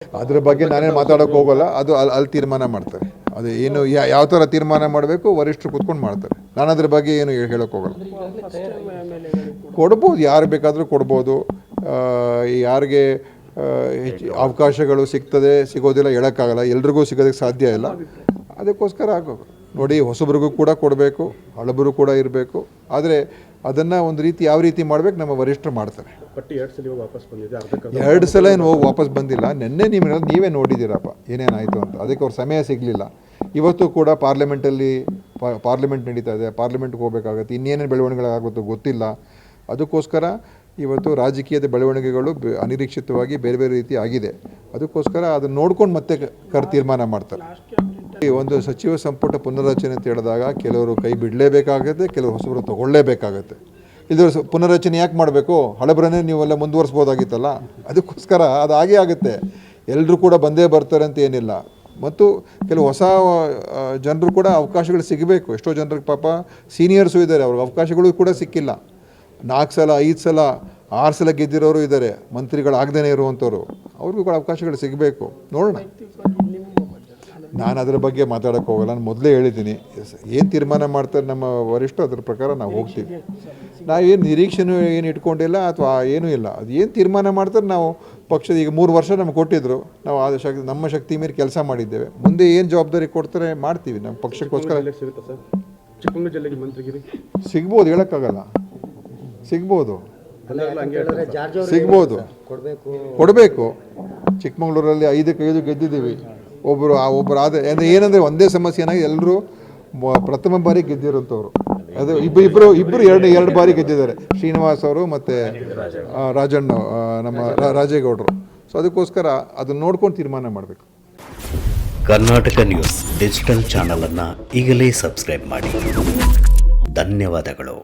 ಅದ್ರ ಬಗ್ಗೆ ನಾನೇ ಮಾತಾಡೋಕೆ ಹೋಗೋಲ್ಲ. ಅದು ಅಲ್ಲಿ ತೀರ್ಮಾನ ಮಾಡ್ತಾರೆ. ಅದು ಏನು ಯಾವ ಥರ ತೀರ್ಮಾನ ಮಾಡಬೇಕು ವರಿಷ್ಠರು ಕೂತ್ಕೊಂಡು ಮಾಡ್ತಾರೆ. ನಾನು ಅದ್ರ ಬಗ್ಗೆ ಏನು ಹೇಳೋಕೆ ಹೋಗಲ್ಲ. ಕೊಡ್ಬೋದು, ಯಾರು ಬೇಕಾದರೂ ಕೊಡ್ಬೋದು. ಯಾರಿಗೆ ಅವಕಾಶಗಳು ಸಿಗ್ತದೆ ಸಿಗೋದಿಲ್ಲ ಹೇಳೋಕ್ಕಾಗಲ್ಲ. ಎಲ್ರಿಗೂ ಸಿಗೋದಕ್ಕೆ ಸಾಧ್ಯ ಇಲ್ಲ. ಅದಕ್ಕೋಸ್ಕರ ನೋಡಿ, ಹೊಸಬ್ರಿಗೂ ಕೂಡ ಕೊಡಬೇಕು, ಹಳಬರು ಕೂಡ ಇರಬೇಕು. ಆದರೆ ಅದನ್ನು ಒಂದು ರೀತಿ ಯಾವ ರೀತಿ ಮಾಡಬೇಕು ನಮ್ಮ ವರಿಷ್ಠರು ಮಾಡ್ತಾರೆ. 2 ಸಲ ಏನು ಹೋಗಿ ವಾಪಸ್ ಬಂದಿಲ್ಲ. ನಿನ್ನೆ ನೀವೇ ನೋಡಿದ್ದೀರಪ್ಪ ಏನೇನಾಯಿತು ಅಂತ. ಅದಕ್ಕೆ ಅವ್ರ ಸಮಯ ಸಿಗಲಿಲ್ಲ. ಇವತ್ತು ಕೂಡ ಪಾರ್ಲಿಮೆಂಟ್ ನಡೀತಾ ಇದೆ. ಪಾರ್ಲಿಮೆಂಟ್ಗೆ ಹೋಗಬೇಕಾಗತ್ತೆ. ಇನ್ನೇನೇನು ಬೆಳವಣಿಗೆಗಳಾಗುತ್ತೋ ಗೊತ್ತಿಲ್ಲ. ಅದಕ್ಕೋಸ್ಕರ ಇವತ್ತು ರಾಜಕೀಯದ ಬೆಳವಣಿಗೆಗಳು ಅನಿರೀಕ್ಷಿತವಾಗಿ ಬೇರೆ ಬೇರೆ ರೀತಿ ಆಗಿದೆ. ಅದಕ್ಕೋಸ್ಕರ ಅದನ್ನು ನೋಡ್ಕೊಂಡು ಮತ್ತೆ ತೀರ್ಮಾನ ಮಾಡ್ತಾರೆ. ಒಂದು ಸಚಿವ ಸಂಪುಟ ಪುನರ್ರಚನೆ ಅಂತ ಹೇಳಿದಾಗ ಕೆಲವರು ಕೈ ಬಿಡಲೇಬೇಕಾಗುತ್ತೆ, ಕೆಲವರು ಹೊಸಬರು ತಗೊಳ್ಳೇಬೇಕಾಗತ್ತೆ. ಇದ್ರ ಪುನರ್ರಚನೆ ಯಾಕೆ ಮಾಡಬೇಕು? ಹಳಬರನ್ನೇ ನೀವೆಲ್ಲ ಮುಂದುವರಿಸ್ಬೋದಾಗಿತ್ತಲ್ಲ. ಅದಕ್ಕೋಸ್ಕರ ಅದು ಹಾಗೇ ಆಗುತ್ತೆ. ಎಲ್ಲರೂ ಕೂಡ ಬಂದೇ ಬರ್ತಾರೆ ಅಂತ ಏನಿಲ್ಲ. ಮತ್ತು ಕೆಲವು ಹೊಸ ಜನರು ಕೂಡ ಅವಕಾಶಗಳು ಸಿಗಬೇಕು. ಎಷ್ಟೋ ಜನರಿಗೆ ಪಾಪ ಸೀನಿಯರ್ಸು ಇದ್ದಾರೆ, ಅವ್ರಿಗೆ ಅವಕಾಶಗಳು ಕೂಡ ಸಿಕ್ಕಿಲ್ಲ. 4 ಸಲ 5 ಸಲ 6 ಸಲ ಗೆದ್ದಿರೋರು ಇದ್ದಾರೆ, ಮಂತ್ರಿಗಳಾಗದೇ ಇರುವಂಥವ್ರು. ಅವ್ರಿಗೂ ಕೂಡ ಅವಕಾಶಗಳು ಸಿಗಬೇಕು. ನೋಡೋಣ. ನಾನು ಅದರ ಬಗ್ಗೆ ಮಾತಾಡೋಕ್ಕೆ ಹೋಗಲ್ಲ. ನಾನು ಮೊದಲೇ ಹೇಳಿದ್ದೀನಿ, ಏನು ತೀರ್ಮಾನ ಮಾಡ್ತಾರೆ ನಮ್ಮ ವರಿಷ್ಠರು ಅದ್ರ ಪ್ರಕಾರ ನಾವು ಹೋಗ್ತೀವಿ. ನಾವೇನು ನಿರೀಕ್ಷೆನೂ ಏನು ಇಟ್ಕೊಂಡಿಲ್ಲ ಅಥವಾ ಏನೂ ಇಲ್ಲ. ಅದು ಏನು ತೀರ್ಮಾನ ಮಾಡ್ತಾರೆ ನಾವು ಪಕ್ಷದ ಈಗ 3 ವರ್ಷ ನಮ್ಗೆ ಕೊಟ್ಟಿದ್ದರು. ನಾವು ನಮ್ಮ ಶಕ್ತಿ ಮೀರಿ ಕೆಲಸ ಮಾಡಿದ್ದೇವೆ. ಮುಂದೆ ಏನು ಜವಾಬ್ದಾರಿ ಕೊಡ್ತಾರೆ ಮಾಡ್ತೀವಿ ನಮ್ಮ ಪಕ್ಷಕ್ಕೋಸ್ಕರ. ಚಿಕ್ಕಮಗಳೂರು ಜಿಲ್ಲೆಗೆ ಮಂತ್ರಿಗಿರಿ ಸಿಗ್ಬೋದು, ಹೇಳೋಕ್ಕಾಗಲ್ಲ. ಸಿಗ್ಬೋದು ಕೊಡಬೇಕು. ಚಿಕ್ಕಮಗಳೂರಲ್ಲಿ 5ಕ್ಕೆ 5 ಗೆದ್ದಿದ್ದೀವಿ. ಒಬ್ಬರು ಏನಂದರೆ ಒಂದೇ ಸಮಸ್ಯೆ ಏನಾಗಿ ಎಲ್ಲರೂ ಪ್ರಥಮ ಬಾರಿ ಗೆದ್ದಿರೋಂಥವ್ರು. ಅದು ಇಬ್ಬರು 2 ಬಾರಿ ಗೆದ್ದಿದ್ದಾರೆ. ಶ್ರೀನಿವಾಸ್ ಅವರು ಮತ್ತು ರಾಜಣ್ಣ, ನಮ್ಮ ರಾಜೇಗೌಡರು. ಸೊ ಅದಕ್ಕೋಸ್ಕರ ಅದನ್ನು ನೋಡ್ಕೊಂಡು ತೀರ್ಮಾನ ಮಾಡಬೇಕು. ಕರ್ನಾಟಕ ನ್ಯೂಸ್ ಡಿಜಿಟಲ್ ಚಾನಲನ್ನು ಈಗಲೇ ಸಬ್ಸ್ಕ್ರೈಬ್ ಮಾಡಿ. ಧನ್ಯವಾದಗಳು.